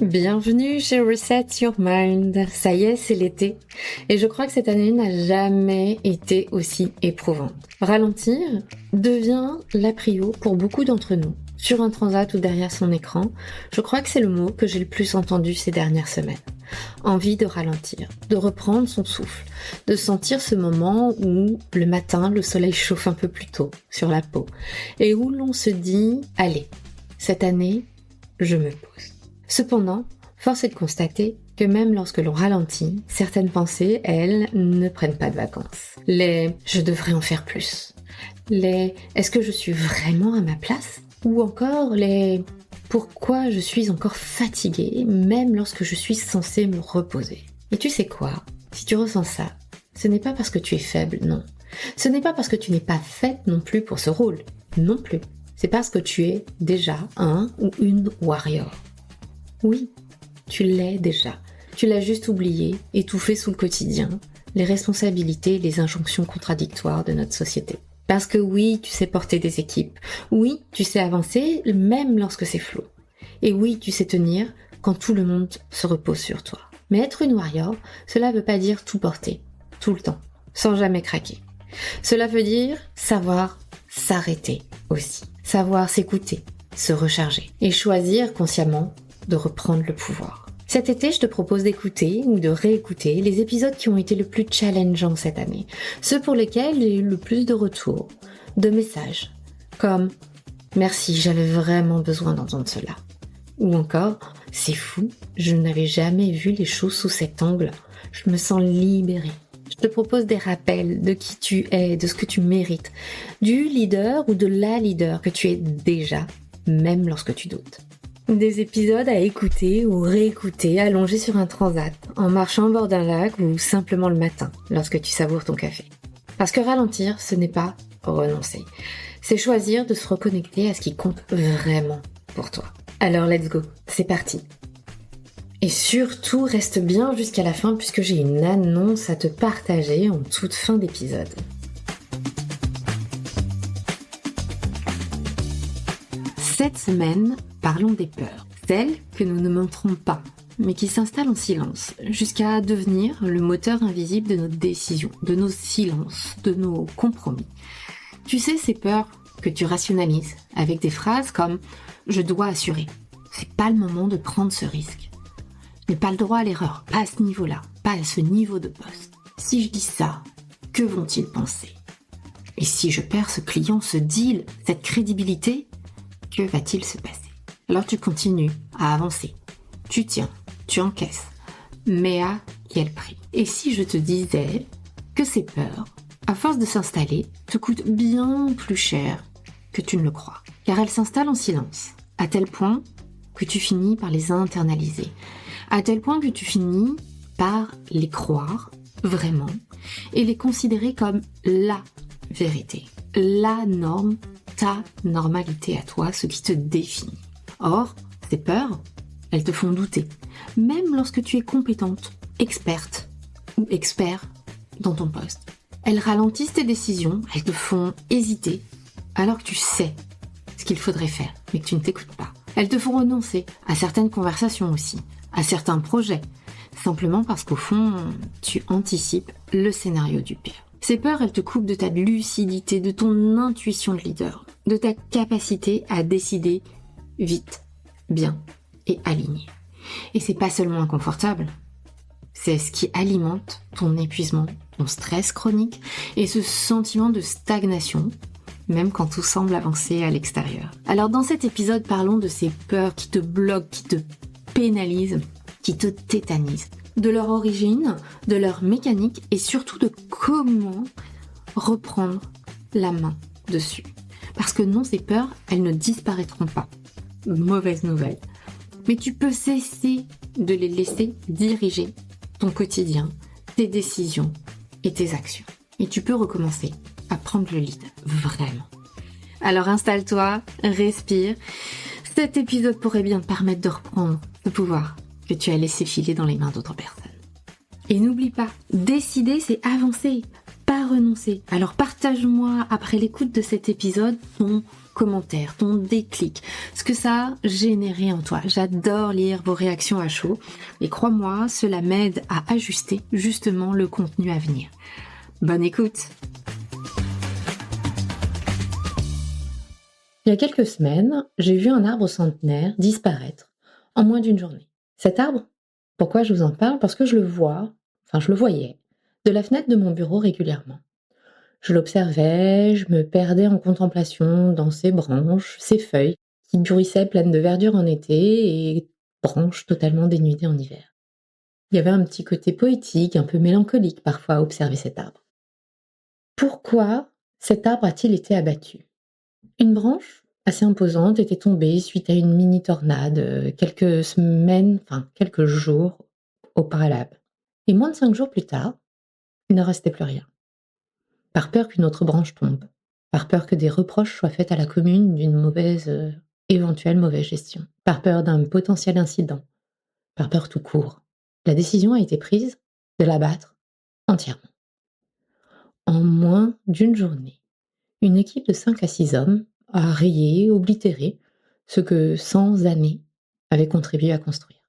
Bienvenue chez Reset Your Mind. Ça y est, c'est l'été. Et je crois que cette année n'a jamais été aussi éprouvante. Ralentir devient la prio pour beaucoup d'entre nous. Sur un transat ou derrière son écran, je crois que c'est le mot que j'ai le plus entendu ces dernières semaines. Envie de ralentir, de reprendre son souffle, de sentir ce moment où, le matin, le soleil chauffe un peu plus tôt sur la peau et où l'on se dit « Allez, cette année, je me pose ». Cependant, force est de constater que même lorsque l'on ralentit, certaines pensées, elles, ne prennent pas de vacances. Les « je devrais en faire plus », les « est-ce que je suis vraiment à ma place ?» ou encore les « pourquoi je suis encore fatiguée même lorsque je suis censée me reposer ?» Et tu sais quoi ? Si tu ressens ça, ce n'est pas parce que tu es faible, non. Ce n'est pas parce que tu n'es pas faite non plus pour ce rôle, non plus. C'est parce que tu es déjà un ou une warrior. Oui, tu l'es déjà. Tu l'as juste oublié, étouffé sous le quotidien, les responsabilités et les injonctions contradictoires de notre société. Parce que oui, tu sais porter des équipes. Oui, tu sais avancer même lorsque c'est flou. Et oui, tu sais tenir quand tout le monde se repose sur toi. Mais être une warrior, cela veut pas dire tout porter, tout le temps, sans jamais craquer. Cela veut dire savoir s'arrêter aussi. Savoir s'écouter, se recharger et choisir consciemment de reprendre le pouvoir. Cet été, je te propose d'écouter ou de réécouter les épisodes qui ont été le plus challengeants cette année, ceux pour lesquels il y a eu le plus de retours, de messages, comme « Merci, j'avais vraiment besoin d'entendre cela » ou encore « C'est fou, je n'avais jamais vu les choses sous cet angle, je me sens libérée ». Je te propose des rappels de qui tu es, de ce que tu mérites, du leader ou de la leader que tu es déjà, même lorsque tu doutes. Des épisodes à écouter ou réécouter allongés sur un transat, en marchant au bord d'un lac ou simplement le matin, lorsque tu savoures ton café. Parce que ralentir, ce n'est pas renoncer. C'est choisir de se reconnecter à ce qui compte vraiment pour toi. Alors let's go, c'est parti. Et surtout, reste bien jusqu'à la fin puisque j'ai une annonce à te partager en toute fin d'épisode. Cette semaine, parlons des peurs. Celles que nous ne montrons pas, mais qui s'installent en silence, jusqu'à devenir le moteur invisible de nos décisions, de nos silences, de nos compromis. Tu sais, ces peurs que tu rationalises avec des phrases comme « je dois assurer ». C'est pas le moment de prendre ce risque. Je n'ai pas le droit à l'erreur, pas à ce niveau-là, pas à ce niveau de poste. Si je dis ça, que vont-ils penser ? Et si je perds ce client, ce deal, cette crédibilité, que va-t-il se passer ? Alors tu continues à avancer. Tu tiens, tu encaisses. Mais à quel prix ? Et si je te disais que ces peurs, à force de s'installer, te coûtent bien plus cher que tu ne le crois ? Car elles s'installent en silence, à tel point que tu finis par les internaliser. À tel point que tu finis par les croire vraiment et les considérer comme la vérité, la norme, ta normalité à toi, ce qui te définit. Or, ces peurs, elles te font douter, même lorsque tu es compétente, experte ou expert dans ton poste. Elles ralentissent tes décisions, elles te font hésiter, alors que tu sais ce qu'il faudrait faire, mais que tu ne t'écoutes pas. Elles te font renoncer à certaines conversations aussi, à certains projets, simplement parce qu'au fond, tu anticipes le scénario du pire. Ces peurs, elles te coupent de ta lucidité, de ton intuition de leader, de ta capacité à décider vite, bien et aligné. Et c'est pas seulement inconfortable, c'est ce qui alimente ton épuisement, ton stress chronique et ce sentiment de stagnation, même quand tout semble avancer à l'extérieur. Alors dans cet épisode, parlons de ces peurs qui te bloquent, qui te pénalisent, qui te tétanisent, de leur origine, de leur mécanique et surtout de comment reprendre la main dessus. Parce que non, ces peurs, elles ne disparaîtront pas. Mauvaise nouvelle. Mais tu peux cesser de les laisser diriger ton quotidien, tes décisions et tes actions. Et tu peux recommencer à prendre le lead, vraiment. Alors installe-toi, respire. Cet épisode pourrait bien te permettre de reprendre le pouvoir que tu as laissé filer dans les mains d'autres personnes. Et n'oublie pas, décider, c'est avancer, pas renoncer. Alors partage-moi, après l'écoute de cet épisode, ton commentaire, ton déclic, ce que ça a généré en toi. J'adore lire vos réactions à chaud et crois-moi, cela m'aide à ajuster justement le contenu à venir. Bonne écoute! Il y a quelques semaines, j'ai vu un arbre centenaire disparaître en moins d'une journée. Cet arbre, pourquoi je vous en parle? Parce que je le voyais, de la fenêtre de mon bureau régulièrement. Je l'observais, je me perdais en contemplation dans ses branches, ses feuilles, qui bruissaient pleines de verdure en été et branches totalement dénudées en hiver. Il y avait un petit côté poétique, un peu mélancolique parfois à observer cet arbre. Pourquoi cet arbre a-t-il été abattu? Une branche assez imposante était tombée suite à une mini tornade quelques jours au préalable. Et moins de 5 jours plus tard, il ne restait plus rien. Par peur qu'une autre branche tombe, par peur que des reproches soient faits à la commune d'une éventuelle mauvaise gestion, par peur d'un potentiel incident, par peur tout court. La décision a été prise de l'abattre entièrement. En moins d'une journée, une équipe de 5 à 6 hommes a rayé, oblitéré ce que 100 années avaient contribué à construire.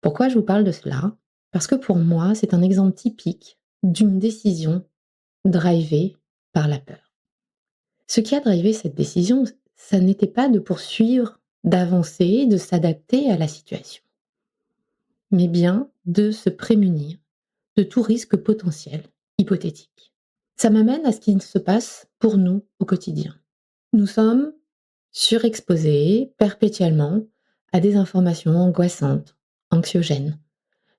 Pourquoi je vous parle de cela? Parce que pour moi, c'est un exemple typique d'une décision drivée par la peur. Ce qui a drivé cette décision, ça n'était pas de poursuivre, d'avancer, de s'adapter à la situation, mais bien de se prémunir de tout risque potentiel, hypothétique. Ça m'amène à ce qui se passe pour nous au quotidien. Nous sommes surexposés perpétuellement à des informations angoissantes, anxiogènes.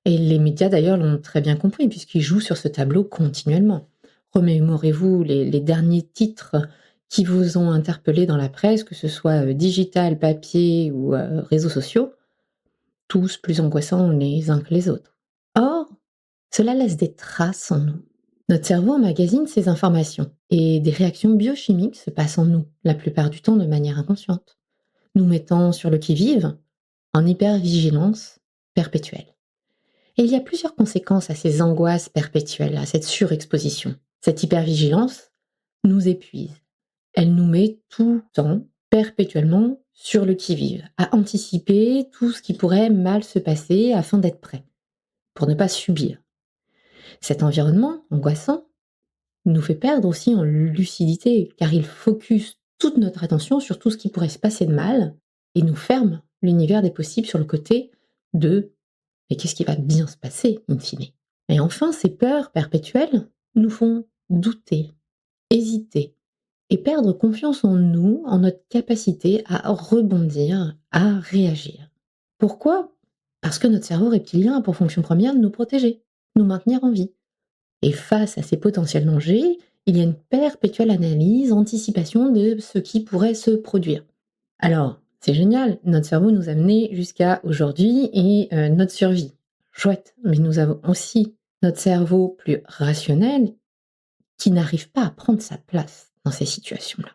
Et les médias d'ailleurs l'ont très bien compris puisqu'ils jouent sur ce tableau continuellement. Remémorez-vous les derniers titres qui vous ont interpellé dans la presse, que ce soit digital, papier ou réseaux sociaux, tous plus angoissants les uns que les autres. Or, cela laisse des traces en nous. Notre cerveau emmagasine ces informations et des réactions biochimiques se passent en nous, la plupart du temps de manière inconsciente, nous mettant sur le qui-vive en hypervigilance perpétuelle. Et il y a plusieurs conséquences à ces angoisses perpétuelles, à cette surexposition. Cette hypervigilance nous épuise. Elle nous met tout le temps, perpétuellement, sur le qui-vive, à anticiper tout ce qui pourrait mal se passer afin d'être prêt, pour ne pas subir. Cet environnement angoissant nous fait perdre aussi en lucidité, car il focus toute notre attention sur tout ce qui pourrait se passer de mal et nous ferme l'univers des possibles sur le côté de « mais qu'est-ce qui va bien se passer, in fine ?» Et enfin, ces peurs perpétuelles nous font douter, hésiter et perdre confiance en nous, en notre capacité à rebondir, à réagir. Pourquoi? Parce que notre cerveau reptilien a pour fonction première de nous protéger, nous maintenir en vie. Et face à ces potentiels dangers, il y a une perpétuelle analyse, anticipation de ce qui pourrait se produire. Alors, c'est génial, notre cerveau nous a menés jusqu'à aujourd'hui et notre survie. Chouette, mais nous avons aussi notre cerveau plus rationnel qui n'arrive pas à prendre sa place dans ces situations-là.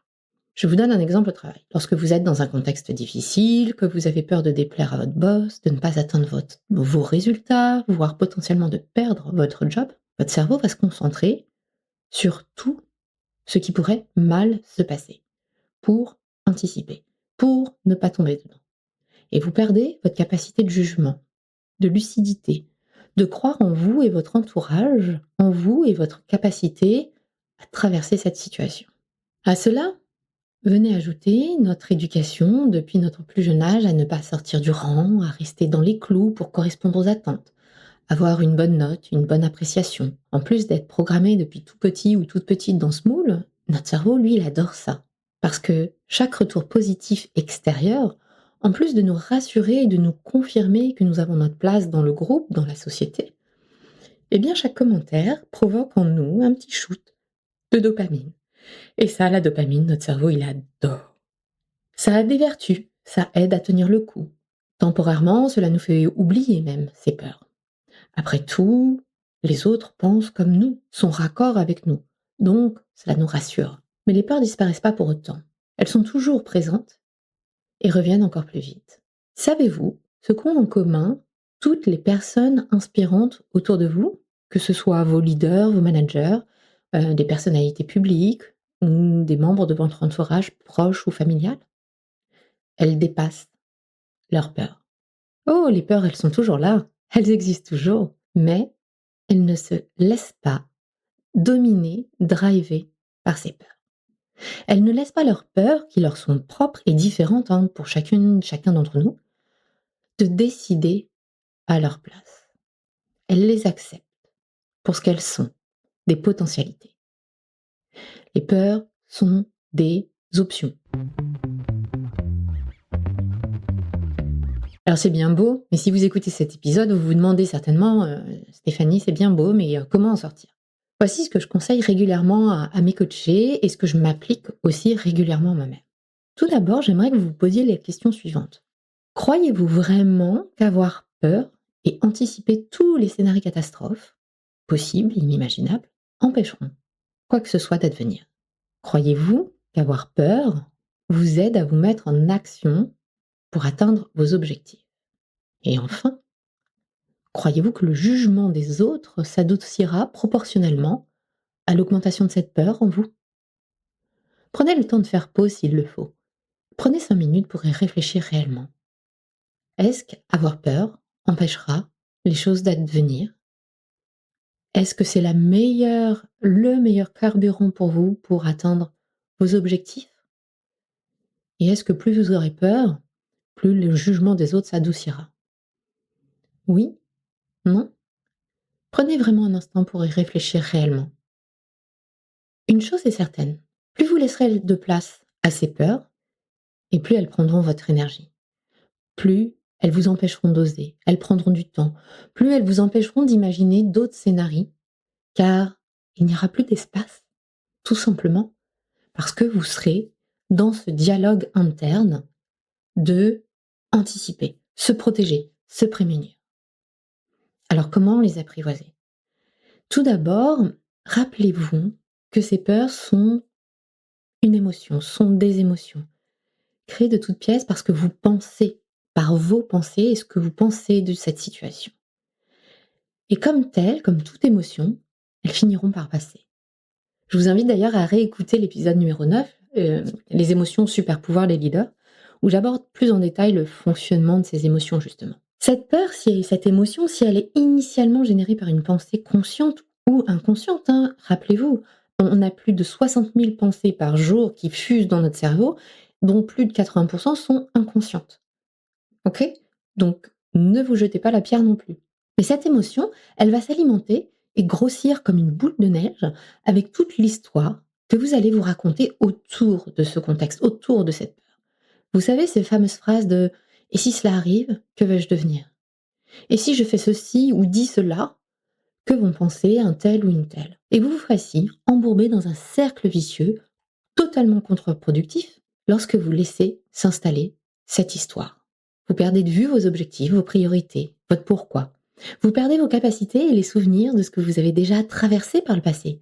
Je vous donne un exemple au travail. Lorsque vous êtes dans un contexte difficile, que vous avez peur de déplaire à votre boss, de ne pas atteindre vos résultats, voire potentiellement de perdre votre job, votre cerveau va se concentrer sur tout ce qui pourrait mal se passer pour anticiper, pour ne pas tomber dedans. Et vous perdez votre capacité de jugement, de lucidité, de croire en vous et votre entourage, en vous et votre capacité à traverser cette situation. À cela, venez ajouter notre éducation depuis notre plus jeune âge à ne pas sortir du rang, à rester dans les clous pour correspondre aux attentes, avoir une bonne note, une bonne appréciation. En plus d'être programmé depuis tout petit ou toute petite dans ce moule, notre cerveau, lui, il adore ça. Parce que chaque retour positif extérieur, en plus de nous rassurer et de nous confirmer que nous avons notre place dans le groupe, dans la société, eh bien chaque commentaire provoque en nous un petit shoot de dopamine. Et ça, la dopamine, notre cerveau, il adore. Ça a des vertus, ça aide à tenir le coup. Temporairement, cela nous fait oublier même ces peurs. Après tout, les autres pensent comme nous, sont raccords avec nous. Donc, cela nous rassure. Mais les peurs disparaissent pas pour autant. Elles sont toujours présentes et reviennent encore plus vite. Savez-vous ce qu'ont en commun toutes les personnes inspirantes autour de vous, que ce soit vos leaders, vos managers, des personnalités publiques ou des membres de votre entourage proche ou familial? Elles dépassent leurs peurs. Oh, les peurs, elles sont toujours là, elles existent toujours, mais elles ne se laissent pas dominer, driver par ces peurs. Elles ne laissent pas leurs peurs, qui leur sont propres et différentes pour chacun d'entre nous, de décider à leur place. Elles les acceptent pour ce qu'elles sont, des potentialités. Les peurs sont des options. Alors c'est bien beau, mais si vous écoutez cet épisode, vous vous demandez certainement, Stéphanie, c'est bien beau, mais comment en sortir? Voici ce que je conseille régulièrement à mes coachés et ce que je m'applique aussi régulièrement moi-même. Tout d'abord, j'aimerais que vous vous posiez les questions suivantes. Croyez-vous vraiment qu'avoir peur et anticiper tous les scénarios catastrophes, possibles, inimaginables, empêcheront quoi que ce soit d'advenir? Croyez-vous qu'avoir peur vous aide à vous mettre en action pour atteindre vos objectifs? Et enfin, croyez-vous que le jugement des autres s'adoucira proportionnellement à l'augmentation de cette peur en vous? Prenez le temps de faire pause s'il le faut. Prenez 5 minutes pour y réfléchir réellement. Est-ce qu'avoir peur empêchera les choses d'advenir? Est-ce que c'est le meilleur carburant pour vous pour atteindre vos objectifs? Et est-ce que plus vous aurez peur, plus le jugement des autres s'adoucira? Oui? Non? Prenez vraiment un instant pour y réfléchir réellement. Une chose est certaine, plus vous laisserez de place à ces peurs, et plus elles prendront votre énergie. Plus elles vous empêcheront d'oser, elles prendront du temps, plus elles vous empêcheront d'imaginer d'autres scénarios, car il n'y aura plus d'espace, tout simplement parce que vous serez dans ce dialogue interne de anticiper, se protéger, se prémunir. Alors comment les apprivoiser? Tout d'abord, rappelez-vous que ces peurs sont une émotion, sont des émotions, créées de toutes pièces parce que vous pensez, par vos pensées et ce que vous pensez de cette situation. Et comme telles, comme toute émotion, elles finiront par passer. Je vous invite d'ailleurs à réécouter l'épisode numéro 9, Les émotions super pouvoirs des leaders, où j'aborde plus en détail le fonctionnement de ces émotions justement. Cette peur, cette émotion, si elle est initialement générée par une pensée consciente ou inconsciente, rappelez-vous, on a plus de 60 000 pensées par jour qui fusent dans notre cerveau, dont plus de 80% sont inconscientes. Ok? Donc, ne vous jetez pas la pierre non plus. Mais cette émotion, elle va s'alimenter et grossir comme une boule de neige avec toute l'histoire que vous allez vous raconter autour de ce contexte, autour de cette peur. Vous savez, ces fameuses phrases de «Et si cela arrive, que vais-je devenir? Et si je fais ceci ou dis cela, que vont penser un tel ou une telle?» Et vous vous ferez ainsi embourber dans un cercle vicieux, totalement contre-productif, lorsque vous laissez s'installer cette histoire. Vous perdez de vue vos objectifs, vos priorités, votre pourquoi. Vous perdez vos capacités et les souvenirs de ce que vous avez déjà traversé par le passé,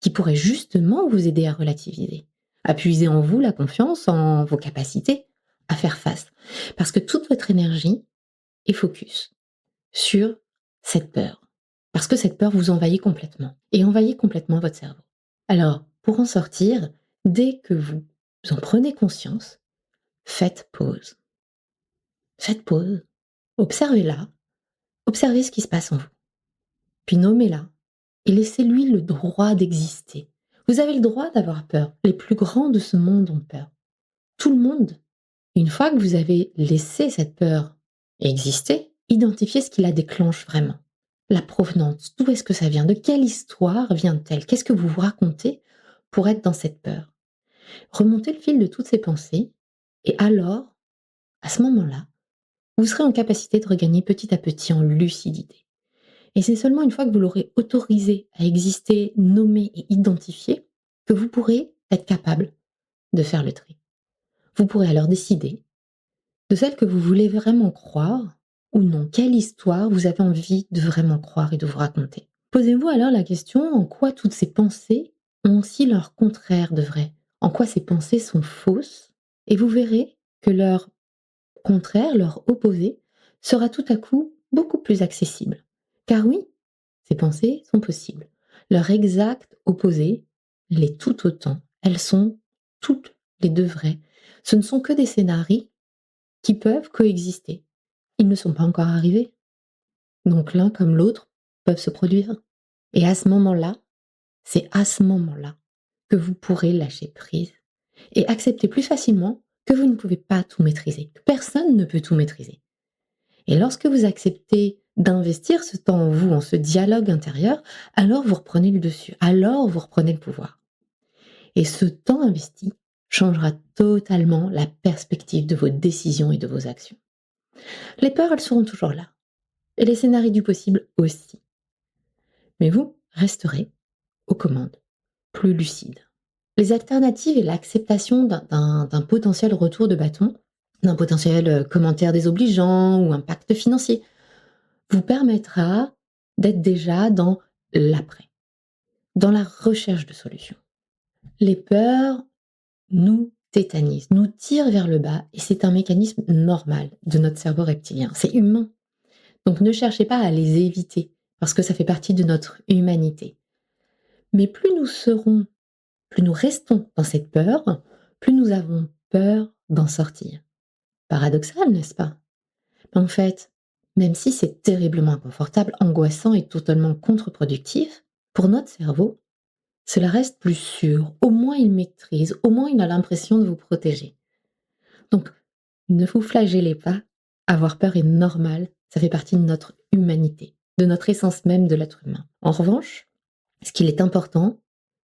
qui pourrait justement vous aider à relativiser, à puiser en vous la confiance en vos capacités à faire face. Parce que toute votre énergie est focus sur cette peur. Parce que cette peur vous envahit complètement et envahit complètement votre cerveau. Alors, pour en sortir, dès que vous en prenez conscience, faites pause. Faites pause, observez-la, observez ce qui se passe en vous, puis nommez-la et laissez-lui le droit d'exister. Vous avez le droit d'avoir peur. Les plus grands de ce monde ont peur. Tout le monde. Une fois que vous avez laissé cette peur exister, identifiez ce qui la déclenche vraiment. La provenance, d'où est-ce que ça vient? De quelle histoire vient-elle? Qu'est-ce que vous vous racontez pour être dans cette peur? Remontez le fil de toutes ces pensées et alors, à ce moment-là, vous serez en capacité de regagner petit à petit en lucidité. Et c'est seulement une fois que vous l'aurez autorisé à exister, nommé et identifié, que vous pourrez être capable de faire le tri. Vous pourrez alors décider de celle que vous voulez vraiment croire ou non. Quelle histoire vous avez envie de vraiment croire et de vous raconter? Posez-vous alors la question en quoi toutes ces pensées ont aussi leur contraire de vrai, en quoi ces pensées sont fausses, et vous verrez que leur contraire, leur opposé, sera tout à coup beaucoup plus accessible. Car oui, ces pensées sont possibles. Leur exact opposé l'est tout autant. elles sont toutes les deux vraies. Ce ne sont que des scénarios qui peuvent coexister. Ils ne sont pas encore arrivés. Donc l'un comme l'autre peuvent se produire. Et à ce moment-là, c'est à ce moment-là que vous pourrez lâcher prise et accepter plus facilement que vous ne pouvez pas tout maîtriser, que personne ne peut tout maîtriser. Et lorsque vous acceptez d'investir ce temps en vous, en ce dialogue intérieur, alors vous reprenez le dessus, alors vous reprenez le pouvoir. Et ce temps investi changera totalement la perspective de vos décisions et de vos actions. Les peurs, elles seront toujours là. Et les scénarios du possible aussi. Mais vous resterez aux commandes, plus lucide. Les alternatives et l'acceptation d'un potentiel retour de bâton, d'un potentiel commentaire désobligeant ou impact financier, vous permettra d'être déjà dans l'après, dans la recherche de solutions. Les peurs nous tétanisent, nous tirent vers le bas et c'est un mécanisme normal de notre cerveau reptilien. C'est humain. Donc ne cherchez pas à les éviter parce que ça fait partie de notre humanité. Mais plus nous restons dans cette peur, plus nous avons peur d'en sortir. Paradoxal, n'est-ce pas? Mais en fait, même si c'est terriblement inconfortable, angoissant et totalement contre-productif, pour notre cerveau, cela reste plus sûr. Au moins il maîtrise, au moins il a l'impression de vous protéger. Donc, ne vous flagellez pas. Avoir peur est normal, ça fait partie de notre humanité, de notre essence même de l'être humain. En revanche, ce qu'il est important,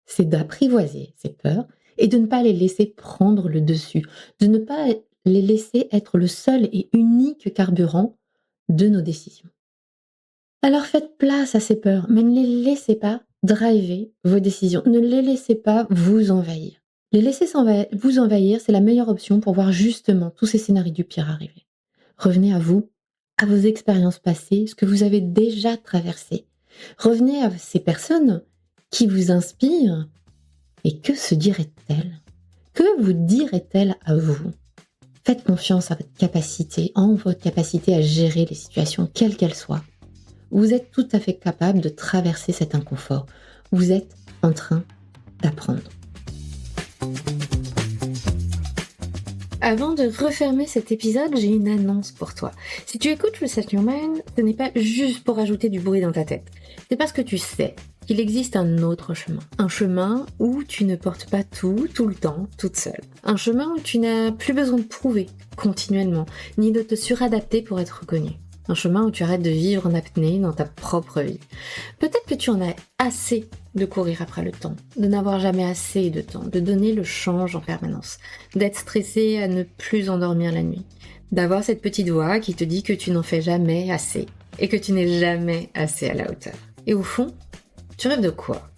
c'est d'apprivoiser ces peurs et de ne pas les laisser prendre le dessus, de ne pas les laisser être le seul et unique carburant de nos décisions. Alors faites place à ces peurs, mais ne les laissez pas driver vos décisions, ne les laissez pas vous envahir. Les laisser vous envahir, c'est la meilleure option pour voir justement tous ces scénarios du pire arriver. Revenez à vous, à vos expériences passées, ce que vous avez déjà traversé. Revenez à ces personnes qui vous inspirent. Et que se dirait-elle? Que vous dirait-elle à vous? Faites confiance à votre capacité, en votre capacité à gérer les situations, quelles qu'elles soient. Vous êtes tout à fait capable de traverser cet inconfort. Vous êtes en train d'apprendre. Avant de refermer cet épisode, j'ai une annonce pour toi. Si tu écoutes Reset Your Mind, ce n'est pas juste pour ajouter du bruit dans ta tête. C'est parce que tu sais qu'il existe un autre chemin. Un chemin où tu ne portes pas tout le temps, toute seule. Un chemin où tu n'as plus besoin de prouver continuellement, ni de te suradapter pour être reconnu. Un chemin où tu arrêtes de vivre en apnée dans ta propre vie. Peut-être que tu en as assez de courir après le temps, de n'avoir jamais assez de temps, de donner le change en permanence, d'être stressé à ne plus endormir la nuit, d'avoir cette petite voix qui te dit que tu n'en fais jamais assez et que tu n'es jamais assez à la hauteur. Et au fond, tu rêves de quoi?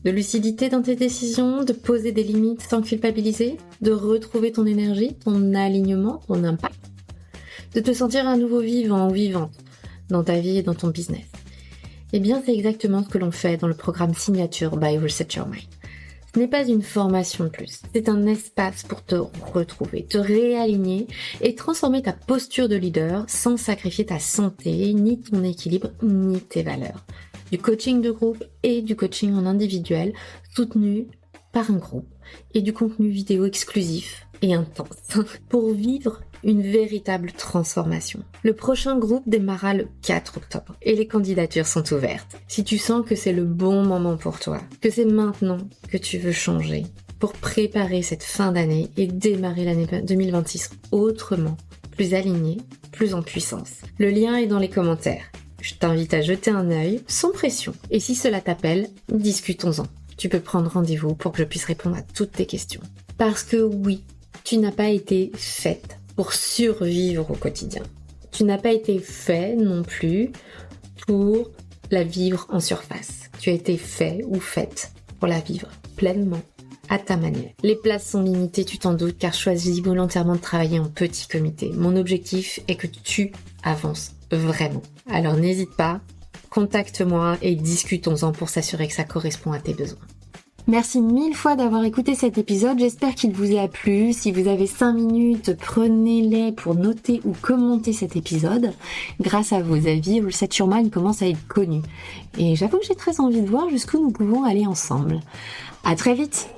De lucidité dans tes décisions, de poser des limites sans culpabiliser, de retrouver ton énergie, ton alignement, ton impact, de te sentir à nouveau vivant ou vivante dans ta vie et dans ton business. Eh bien, c'est exactement ce que l'on fait dans le programme Signature by Reset Your Mind. Ce n'est pas une formation de plus, c'est un espace pour te retrouver, te réaligner et transformer ta posture de leader sans sacrifier ta santé, ni ton équilibre, ni tes valeurs. Du coaching de groupe et du coaching en individuel soutenu par un groupe et du contenu vidéo exclusif et intense pour vivre une véritable transformation. Le prochain groupe démarrera le 4 octobre et les candidatures sont ouvertes. Si tu sens que c'est le bon moment pour toi, que c'est maintenant que tu veux changer, pour préparer cette fin d'année et démarrer l'année 2026 autrement, plus aligné, plus en puissance. Le lien est dans les commentaires. Je t'invite à jeter un œil sans pression. Et si cela t'appelle, discutons-en. Tu peux prendre rendez-vous pour que je puisse répondre à toutes tes questions. Parce que oui, tu n'as pas été faite pour survivre au quotidien. Tu n'as pas été fait non plus pour la vivre en surface. Tu as été fait ou faite pour la vivre pleinement, à ta manière. Les places sont limitées, tu t'en doutes, car je choisis volontairement de travailler en petit comité. Mon objectif est que tu avances vraiment. Alors n'hésite pas, contacte-moi et discutons-en pour s'assurer que ça correspond à tes besoins. Merci 1000 fois d'avoir écouté cet épisode, j'espère qu'il vous a plu. Si vous avez 5 minutes, prenez-les pour noter ou commenter cet épisode. Grâce à vos avis, Reset Your Mind commence à être connu. Et j'avoue que j'ai très envie de voir jusqu'où nous pouvons aller ensemble. À très vite!